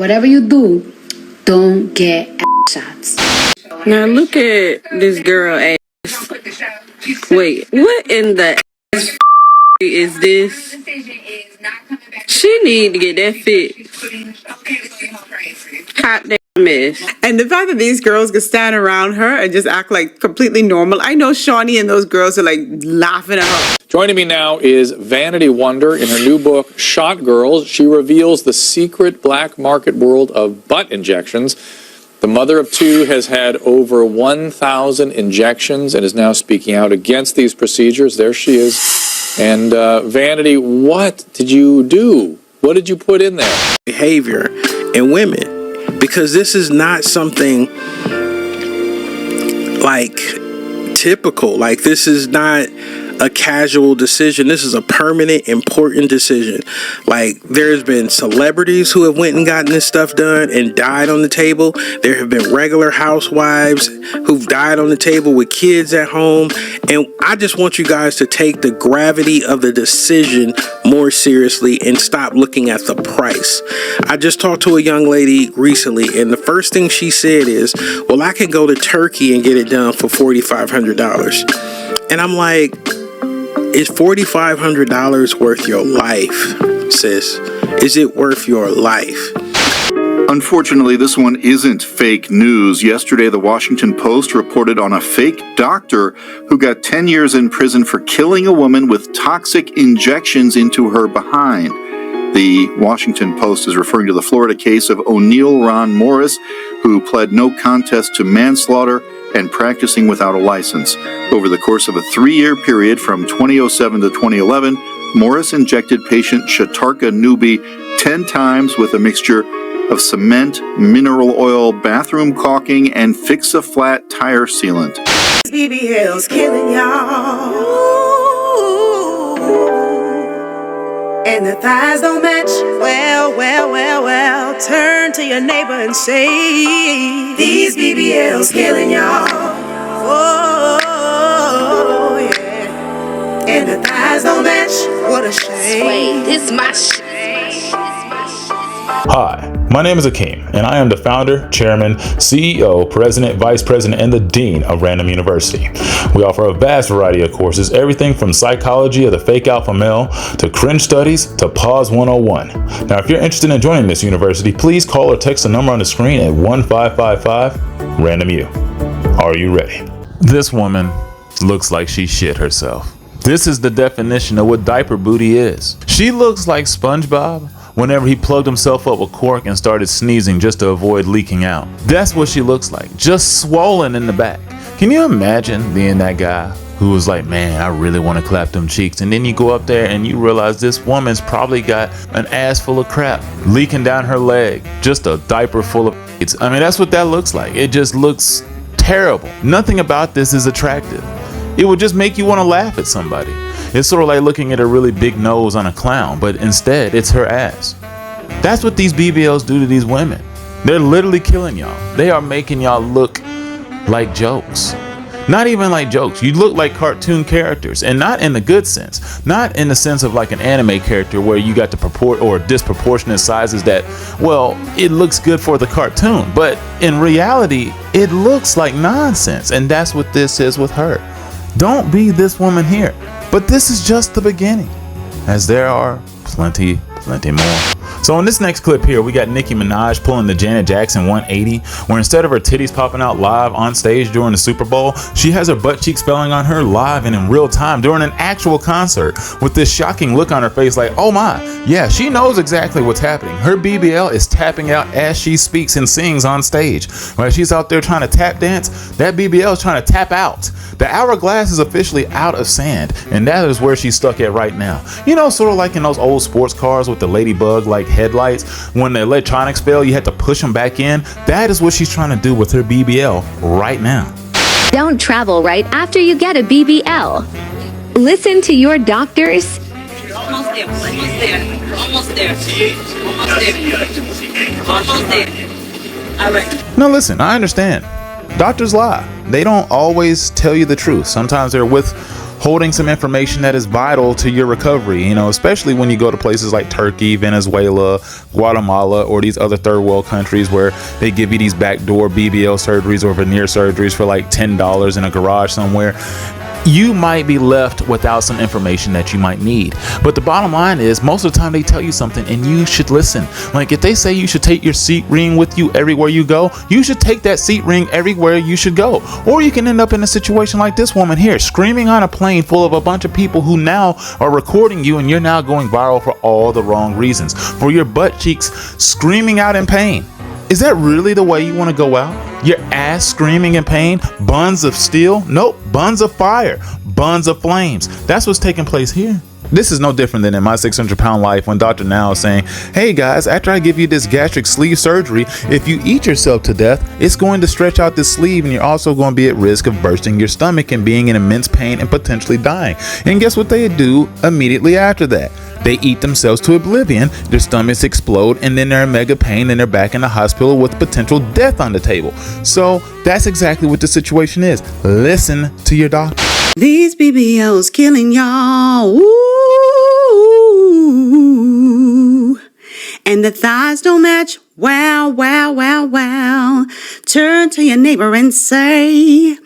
whatever you do, don't get ass shots. Now look at this girl ass. Wait, what in the ass is this? She need to get that fit. Hot damn mess. And the fact that these girls can stand around her and just act like completely normal. I know Shawnee and those girls are like laughing at her. Joining me now is Vanity Wonder. In her new book, Shot Girls, she reveals the secret black market world of butt injections. The mother of two has had over 1,000 injections and is now speaking out against these procedures. There she is. And Vanity, what did you do? What did you put in there? Behavior in women, because this is not something like typical. Like, this is not a casual decision. This is a permanent, important decision. Like, there's been celebrities who have went and gotten this stuff done and died on the table. There have been regular housewives who've died on the table with kids at home. And I just want you guys to take the gravity of the decision more seriously and stop looking at the price. I just talked to a young lady recently, and the first thing she said is, well, I can go to Turkey and get it done for $4,500. And I'm like, is $4,500 worth your life, sis? Is it worth your life? Unfortunately, this one isn't fake news. Yesterday, the Washington Post reported on a fake doctor who got 10 years in prison for killing a woman with toxic injections into her behind. The Washington Post is referring to the Florida case of O'Neal Ron Morris, who pled no contest to manslaughter and practicing without a license. Over the course of a 3-year period from 2007 to 2011, Morris injected patient Shatarka Newby 10 times with a mixture of cement, mineral oil, bathroom caulking, and fix-a-flat tire sealant. BBL's killing y'all. And the thighs don't match. Well, turn to your neighbor and say, these BBL's killing y'all. Oh, yeah. And the thighs don't match. What a shame. Wait, this is my shit. Hi, my name is Akeem, and I am the founder, chairman, CEO, president, vice president, and the dean of Ran-DomU University. We offer a vast variety of courses, everything from psychology of the fake alpha male to cringe studies to pause 101. Now, if you're interested in joining this university, please call or text the number on the screen at 1555 Ran-DomU. Are you ready? This woman looks like she shit herself. This is the definition of what diaper booty is. She looks like SpongeBob whenever he plugged himself up with cork and started sneezing just to avoid leaking out. That's what she looks like, just swollen in the back. Can you imagine being that guy who was like, man, I really want to clap them cheeks, and then you go up there and you realize this woman's probably got an ass full of crap leaking down her leg, just a diaper full of it's. I mean, that's what that looks like. It just looks terrible. Nothing about this is attractive. It would just make you want to laugh at somebody. It's sort of like looking at a really big nose on a clown, but instead it's her ass. That's what these BBLs do to these women. They're literally killing y'all. They are making y'all look like jokes. Not even like jokes. You look like cartoon characters, and not in the good sense. Not in the sense of like an anime character where you got the disproportionate sizes that, well, it looks good for the cartoon, but in reality, it looks like nonsense, and that's what this is with her. Don't be this woman here. But this is just the beginning, as there are plenty more. So in this next clip here, we got Nicki Minaj pulling the Janet Jackson 180, where instead of her titties popping out live on stage during the Super Bowl, she has her butt cheeks spelling on her live and in real time during an actual concert, with this shocking look on her face like, oh my, yeah, she knows exactly what's happening. Her BBL is tapping out as she speaks and sings on stage. While she's out there trying to tap dance, that BBL is trying to tap out. The hourglass is officially out of sand, and that is where she's stuck at right now. You know, sort of like in those old sports cars with the ladybug like headlights, when the electronics fail, you had to push them back in. That is what she's trying to do with her BBL right now. Don't travel right after you get a BBL. Listen to your doctors. Almost there. All right. Now listen, I understand. Doctors lie. They don't always tell you the truth. Sometimes they're holding some information that is vital to your recovery, especially when you go to places like Turkey, Venezuela, Guatemala, or these other third world countries where they give you these backdoor BBL surgeries or veneer surgeries for like $10 in a garage somewhere. You might be left without some information that you might need. But the bottom line is, most of the time they tell you something and you should listen. Like if they say you should take your seat ring with you everywhere you go, you should take that seat ring everywhere you should go. Or you can end up in a situation like this woman here, screaming on a plane full of a bunch of people who now are recording you, and you're now going viral for all the wrong reasons. For your butt cheeks screaming out in pain. Is that really the way you want to go out? Your ass screaming in pain? Buns of steel? Nope, buns of fire, buns of flames. That's what's taking place here. This is no different than in my 600-pound life when Dr. Now is saying, hey guys, after I give you this gastric sleeve surgery, if you eat yourself to death, it's going to stretch out this sleeve and you're also going to be at risk of bursting your stomach and being in immense pain and potentially dying. And guess what they do immediately after that? They eat themselves to oblivion, their stomachs explode, and then they're in mega pain and they're back in the hospital with potential death on the table. So that's exactly what the situation is. Listen to your doctor. These BBLs killing y'all. Ooh. And the thighs don't match. Wow, wow, wow, wow. Turn to your neighbor and say.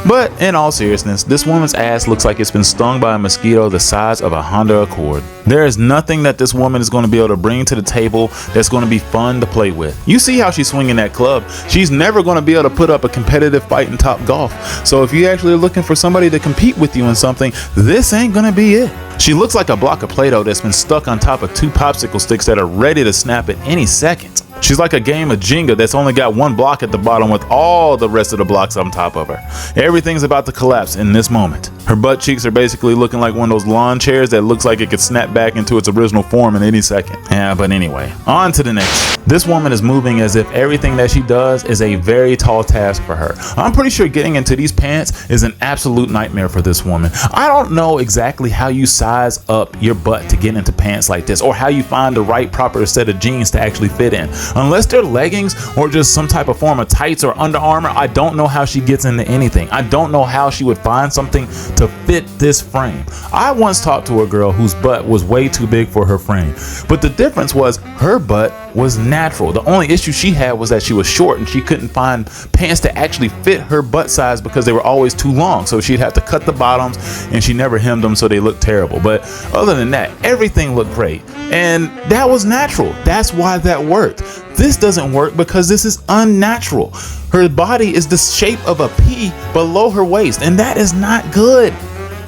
But in all seriousness, this woman's ass looks like it's been stung by a mosquito the size of a Honda Accord. There is nothing that this woman is going to be able to bring to the table that's going to be fun to play with. You see how she's swinging that club. She's never going to be able to put up a competitive fight in Top Golf. So if you actually are looking for somebody to compete with you in something, this ain't going to be it. She looks like a block of Play-Doh that's been stuck on top of 2 popsicle sticks that are ready to snap at any second. She's like a game of Jenga that's only got 1 block at the bottom with all the rest of the blocks on top of her. Everything's about to collapse in this moment. Her butt cheeks are basically looking like one of those lawn chairs that looks like it could snap back into its original form in any second. Yeah, but anyway, on to the next. This woman is moving as if everything that she does is a very tall task for her. I'm pretty sure getting into these pants is an absolute nightmare for this woman. I don't know exactly how you size up your butt to get into pants like this, or how you find the right proper set of jeans to actually fit in. Unless they're leggings or just some type of form of tights or Under Armour, I don't know how she gets into anything. I don't know how she would find something to fit this frame. I once talked to a girl whose butt was way too big for her frame, but the difference was her butt was natural. The only issue she had was that she was short and she couldn't find pants to actually fit her butt size because they were always too long. So she'd have to cut the bottoms, and she never hemmed them, so they looked terrible. But other than that, everything looked great, and that was natural. That's why that worked. This doesn't work because this is unnatural. Her body is the shape of a pea below her waist, and that is not good.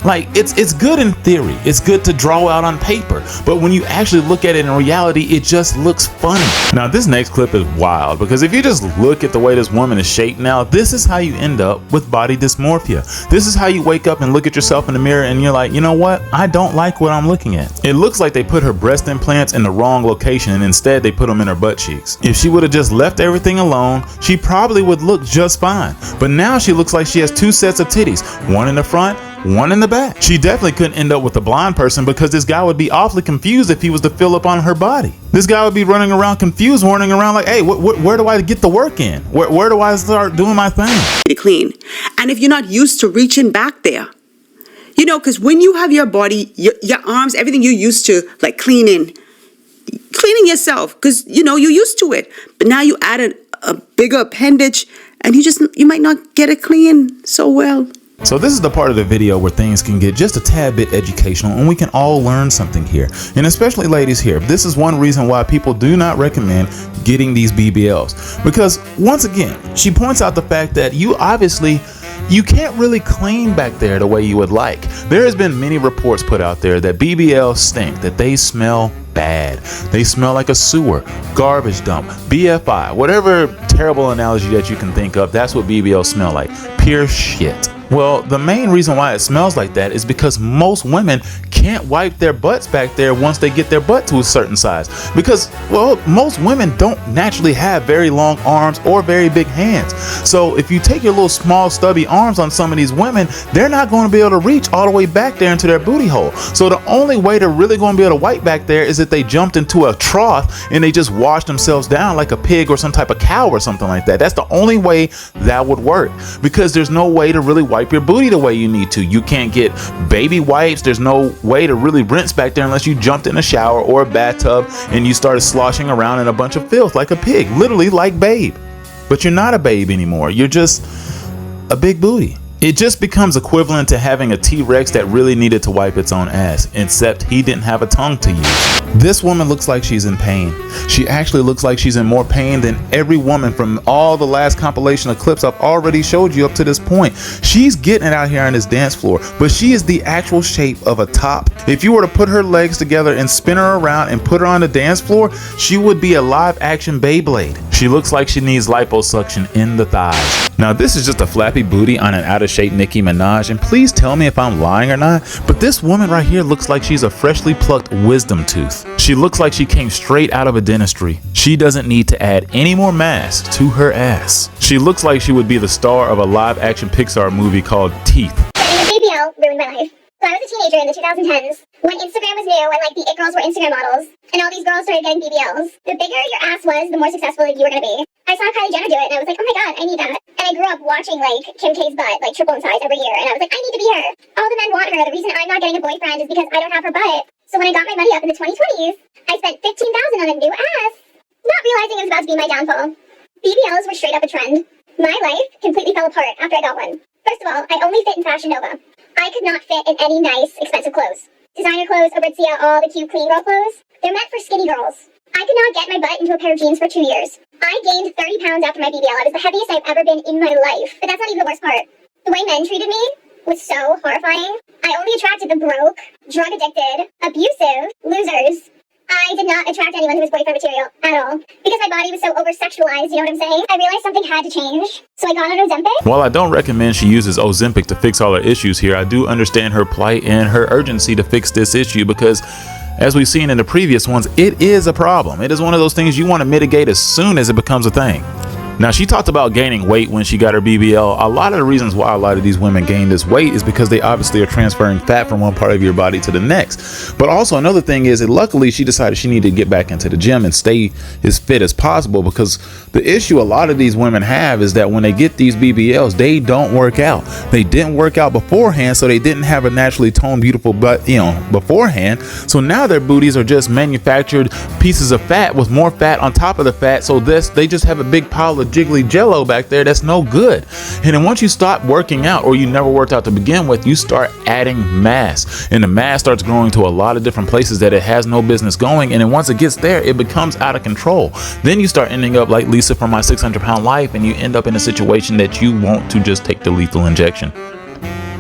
Like, it's good in theory, it's good to draw out on paper, but when you actually look at it in reality, it just looks funny. Now this next clip is wild, because if you just look at the way this woman is shaped now, this is how you end up with body dysmorphia. This is how you wake up and look at yourself in the mirror and you're like, you know what, I don't like what I'm looking at. It looks like they put her breast implants in the wrong location, and instead they put them in her butt cheeks. If she would have just left everything alone, she probably would look just fine. But now she looks like she has 2 sets of titties, one in the front, one in the back. She definitely couldn't end up with a blind person, because this guy would be awfully confused if he was to fill up on her body. This guy would be running around confused, running around like, hey, where do I get the work in? Where do I start doing my thing? Clean. And if you're not used to reaching back there, because when you have your body, your arms, everything you're used to, like cleaning yourself, because you're used to it. But now you added a bigger appendage, and you might not get it clean so well. So this is the part of the video where things can get just a tad bit educational, and we can all learn something here. And especially ladies here, this is one reason why people do not recommend getting these BBLs. Because once again, she points out the fact that you can't really clean back there the way you would like. There has been many reports put out there that BBLs stink, that they smell bad. They smell like a sewer, garbage dump, BFI, whatever terrible analogy that you can think of, that's what BBLs smell like. Pure shit. Well, the main reason why it smells like that is because most women can't wipe their butts back there once they get their butt to a certain size. Because, well, most women don't naturally have very long arms or very big hands. So if you take your little small stubby arms on some of these women, they're not going to be able to reach all the way back there into their booty hole. So the only way they're really going to be able to wipe back there is if they jumped into a trough and they just washed themselves down like a pig or some type of cow or something like that. That's the only way that would work, because there's no way to really wipe wipe your booty the way you need to. You can't get baby wipes. There's no way to really rinse back there unless you jumped in a shower or a bathtub and you started sloshing around in a bunch of filth like a pig, literally like Babe. But you're not a babe anymore. You're just a big booty. It just becomes equivalent to having a T-Rex that really needed to wipe its own ass, except he didn't have a tongue to use. This woman looks like she's in pain. She actually looks like she's in more pain than every woman from all the last compilation of clips I've already showed you up to this point. She's getting it out here on this dance floor, but she is the actual shape of a top. If you were to put her legs together and spin her around and put her on the dance floor, she would be a live action Beyblade. She looks like she needs liposuction in the thighs. Now this is just a flappy booty on an out of shape Nicki Minaj, and please tell me if I'm lying or not, but this woman right here looks like she's a freshly plucked wisdom tooth. She looks like she came straight out of a dentistry. She doesn't need to add any more mass to her ass. She looks like she would be the star of a live action Pixar movie called Teeth. BBL ruined my life. So I was a teenager in the 2010s when Instagram was new and like the it girls were Instagram models and all these girls started getting BBLs. The bigger your ass was, the more successful you were going to be. I saw Kylie Jenner do it and I was like, oh my god, I need that. And I grew up watching like Kim K's butt like triple in size every year and I was like, I need to be her. All the men want her. The reason I'm not getting a boyfriend is because I don't have her butt. So when I got my money up in the 2020s, I spent $15,000 on a new ass, not realizing it was about to be my downfall. BBLs were straight up a trend. My life completely fell apart after I got one. First of all, I only fit in Fashion Nova. I could not fit in any nice, expensive clothes. Designer clothes, Aritzia, all the cute, clean girl clothes. They're meant for skinny girls. I could not get my butt into a pair of jeans for 2 years. I gained 30 pounds after my BBL. I was the heaviest I've ever been in my life. But that's not even the worst part. The way men treated me was so horrifying. I only attracted the broke, drug-addicted, abusive losers. I did not attract anyone who was boyfriend material at all. Because my body was so over-sexualized, you know what I'm saying? I realized something had to change, so I got on Ozempic. While I don't recommend she uses Ozempic to fix all her issues here, I do understand her plight and her urgency to fix this issue because, as we've seen in the previous ones, it is a problem. It is one of those things you want to mitigate as soon as it becomes a thing. Now, she talked about gaining weight when she got her BBL. A lot of the reasons why a lot of these women gain this weight is because they obviously are transferring fat from one part of your body to the next. But also another thing is that luckily she decided she needed to get back into the gym and stay as fit as possible, because the issue a lot of these women have is that when they get these BBLs, they don't work out. They didn't work out beforehand, so they didn't have a naturally toned, beautiful butt, beforehand. So now their booties are just manufactured pieces of fat with more fat on top of the fat. So they just have a big pile of jiggly jello back there that's no good. And then once you stop working out, or you never worked out to begin with, you start adding mass, and the mass starts growing to a lot of different places that it has no business going. And then once it gets there, it becomes out of control. Then you start ending up like Lisa from My 600-Pound Life, and you end up in a situation that you want to just take the lethal injection,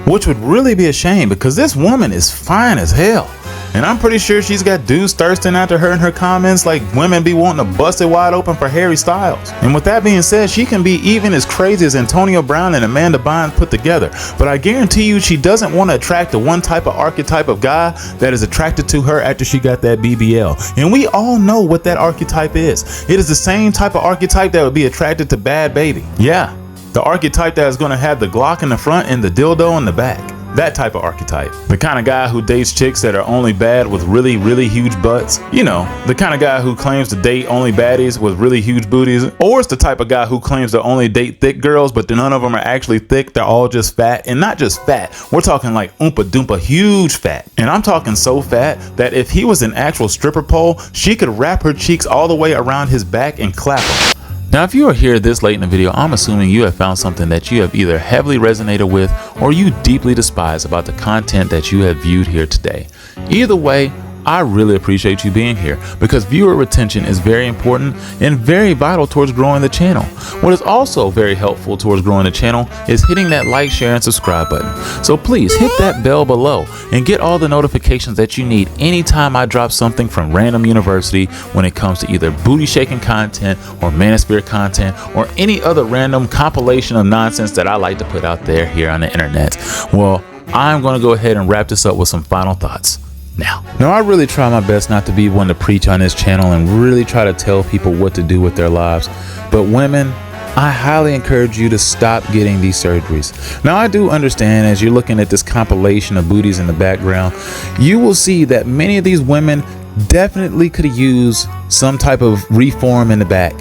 which would really be a shame because this woman is fine as hell. And I'm pretty sure she's got dudes thirsting after her in her comments like women be wanting to bust it wide open for Harry Styles. And with that being said, she can be even as crazy as Antonio Brown and Amanda Bynes put together. But I guarantee you she doesn't want to attract the one type of archetype of guy that is attracted to her after she got that BBL. And we all know what that archetype is. It is the same type of archetype that would be attracted to Bad Baby. Yeah, the archetype that is going to have the Glock in the front and the dildo in the back. That type of archetype. The kind of guy who dates chicks that are only bad with really, really huge butts. You know, the kind of guy who claims to date only baddies with really huge booties. Or it's the type of guy who claims to only date thick girls, but none of them are actually thick. They're all just fat. And not just fat. We're talking like oompa doompa huge fat. And I'm talking so fat that if he was an actual stripper pole, she could wrap her cheeks all the way around his back and clap him. Now, if you are here this late in the video, I'm assuming you have found something that you have either heavily resonated with or you deeply despise about the content that you have viewed here today. Either way, I really appreciate you being here because viewer retention is very important and very vital towards growing the channel. What is also very helpful towards growing the channel is hitting that like, share, and subscribe button. So please hit that bell below and get all the notifications that you need anytime I drop something from Random University when it comes to either booty shaking content or manosphere content or any other random compilation of nonsense that I like to put out there here on the internet. Well, I'm going to go ahead and wrap this up with some final thoughts. Now, I really try my best not to be one to preach on this channel and really try to tell people what to do with their lives. But women, I highly encourage you to stop getting these surgeries. Now, I do understand as you're looking at this compilation of booties in the background, you will see that many of these women definitely could use some type of reform in the back.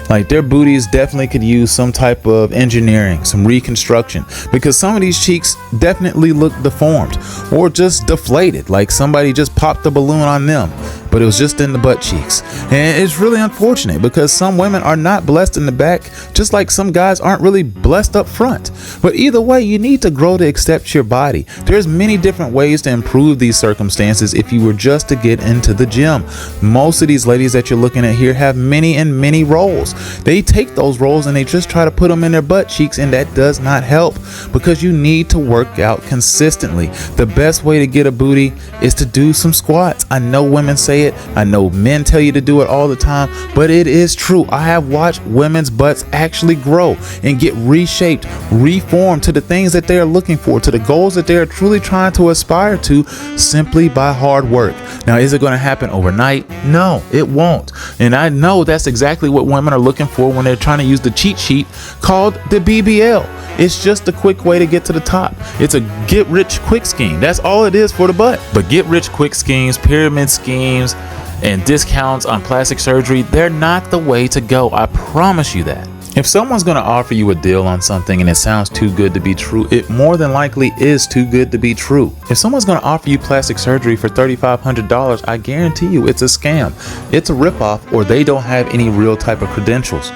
Like their booties definitely could use some type of engineering, some reconstruction, because some of these cheeks definitely look deformed or just deflated, like somebody just popped a balloon on them, but it was just in the butt cheeks. And it's really unfortunate because some women are not blessed in the back, just like some guys aren't really blessed up front. But either way, you need to grow to accept your body. There's many different ways to improve these circumstances if you were just to get into the gym. Most of these ladies that you're looking at here have many roles. They take those roles and they just try to put them in their butt cheeks, and that does not help because you need to work out consistently. The best way to get a booty is to do some squats. I know women say it, I know men tell you to do it all the time, but it is true. I have watched women's butts actually grow and get reshaped, reformed to the things that they are looking for, to the goals that they are truly trying to aspire to, simply by hard work. Now, is it going to happen overnight? No, it won't. And I know that's exactly what women are looking for when they're trying to use the cheat sheet called the BBL. It's just a quick way to get to the top. It's a get rich quick scheme. That's all it is for the butt. But get rich quick schemes, pyramid schemes, and discounts on plastic surgery, they're not the way to go. I promise you that. If someone's going to offer you a deal on something and it sounds too good to be true, it more than likely is too good to be true. If someone's going to offer you plastic surgery for $3,500, I guarantee you it's a scam. It's a ripoff, or they don't have any real type of credentials.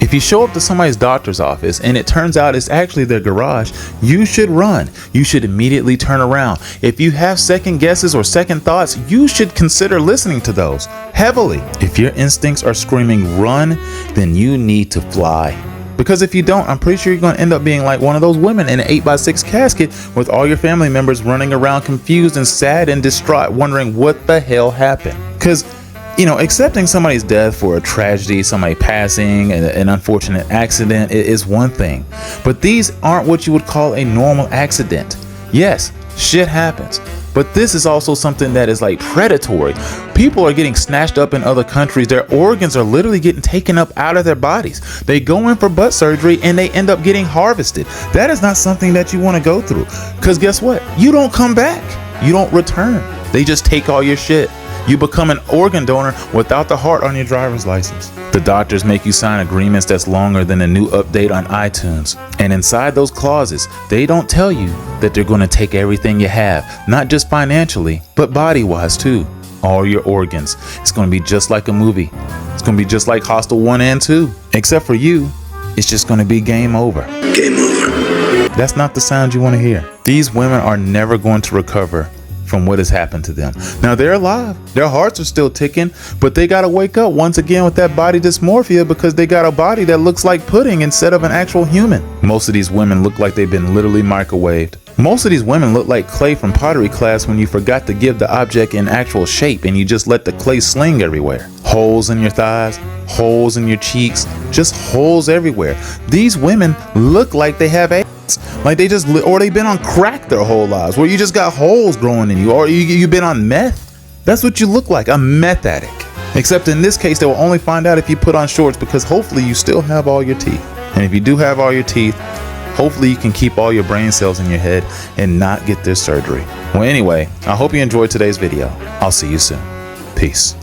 If you show up to somebody's doctor's office and it turns out it's actually their garage, you should run. You should immediately turn around. If you have second guesses or second thoughts, you should consider listening to those heavily. If your instincts are screaming run, then you need to fly. Because if you don't, I'm pretty sure you're going to end up being like one of those women in an 8x6 casket with all your family members running around confused and sad and distraught, wondering what the hell happened. Because accepting somebody's death for a tragedy, somebody passing, an unfortunate accident is one thing. But these aren't what you would call a normal accident. Yes, shit happens. But this is also something that is like predatory. People are getting snatched up in other countries. Their organs are literally getting taken up out of their bodies. They go in for butt surgery and they end up getting harvested. That is not something that you want to go through. Because guess what? You don't come back. You don't return. They just take all your shit. You become an organ donor without the heart on your driver's license. The doctors make you sign agreements that's longer than a new update on iTunes. And inside those clauses, they don't tell you that they're going to take everything you have, not just financially, but body-wise too. All your organs. It's going to be just like a movie. It's going to be just like Hostel 1 and 2. Except for you, it's just going to be game over. Game over. That's not the sound you want to hear. These women are never going to recover from what has happened to them. Now they're alive, their hearts are still ticking, but they gotta wake up once again with that body dysmorphia because they got a body that looks like pudding instead of an actual human. Most of these women look like they've been literally microwaved. Most of these women look like clay from pottery class when you forgot to give the object an actual shape and you just let the clay sling everywhere. Holes in your thighs, holes in your cheeks, just holes everywhere. These women look like they have AIDS. Like they've been on crack their whole lives, where you just got holes growing in you, or you've been on meth. That's what you look like, a meth addict. Except in this case, they will only find out if you put on shorts, because hopefully you still have all your teeth. And if you do have all your teeth, hopefully you can keep all your brain cells in your head and not get this surgery. Well, anyway, I hope you enjoyed today's video. I'll see you soon. Peace.